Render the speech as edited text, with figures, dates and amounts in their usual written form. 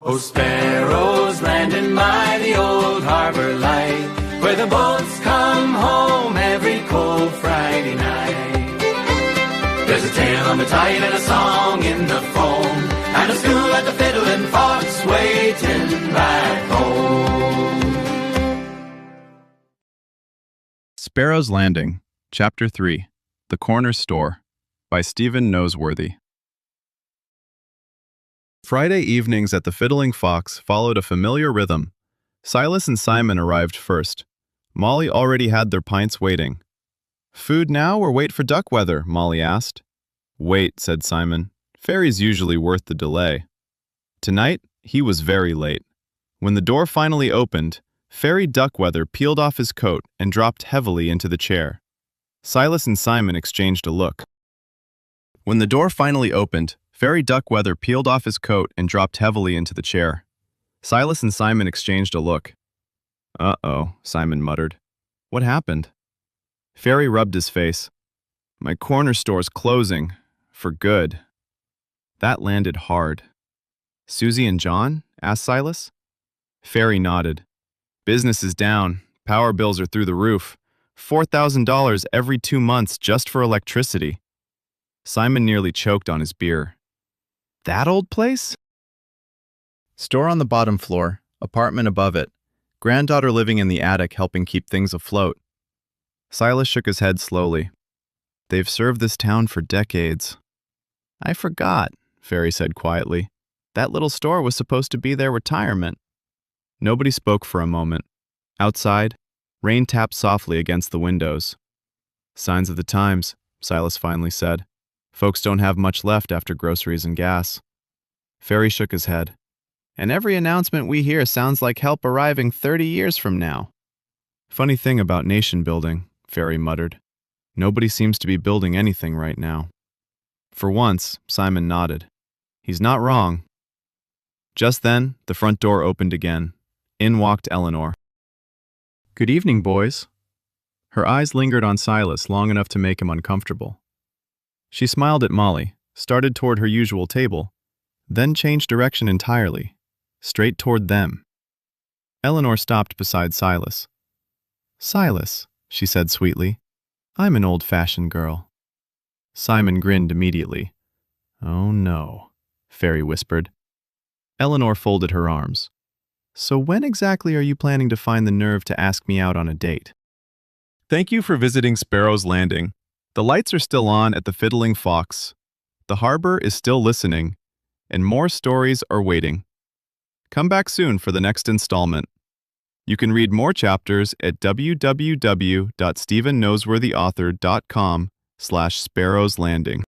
Oh, sparrows landing by the old harbour light, where the boats come home every cold Friday night. There's a tale on the tide and a song in the foam, and a school at the Fiddling Fox waiting back home. Sparrow's Landing, Chapter 3, The Corner Store, by Stephen Noseworthy. Friday evenings at the Fiddling Fox followed a familiar rhythm. Silas and Simon arrived first. Molly already had their pints waiting. "Food now or wait for Duckweather?" Molly asked. "Wait," said Simon. "Ferry's usually worth the delay." Tonight, he was very late. When the door finally opened, Ferry Duckweather peeled off his coat and dropped heavily into the chair. Silas and Simon exchanged a look. When the door finally opened, Ferry Duckweather peeled off his coat and dropped heavily into the chair. Silas and Simon exchanged a look. "Uh-oh," Simon muttered. "What happened?" Ferry rubbed his face. "My corner store's closing. For good." That landed hard. "Susie and John?" asked Silas. Ferry nodded. "Business is down. Power bills are through the roof. $4,000 every 2 months just for electricity." Simon nearly choked on his beer. "That old place?" "Store on the bottom floor, apartment above it. Granddaughter living in the attic helping keep things afloat." Silas shook his head slowly. "They've served this town for decades." "I forgot," Ferry said quietly. "That little store was supposed to be their retirement." Nobody spoke for a moment. Outside, rain tapped softly against the windows. "Signs of the times," Silas finally said. "Folks don't have much left after groceries and gas." Ferry shook his head. "And every announcement we hear sounds like help arriving 30 years from now." "Funny thing about nation building," Ferry muttered. "Nobody seems to be building anything right now." For once, Simon nodded. "He's not wrong." Just then, the front door opened again. In walked Eleanor. "Good evening, boys." Her eyes lingered on Silas long enough to make him uncomfortable. She smiled at Molly, started toward her usual table, then changed direction entirely, straight toward them. Eleanor stopped beside Silas. "Silas," she said sweetly, "I'm an old-fashioned girl." Simon grinned immediately. "Oh no," Ferry whispered. Eleanor folded her arms. "So when exactly are you planning to find the nerve to ask me out on a date?" Thank you for visiting Sparrow's Landing. The lights are still on at the Fiddling Fox. The harbor is still listening, and more stories are waiting. Come back soon for the next installment. You can read more chapters at www.stephennoseworthyauthor.com/Sparrow's Landing.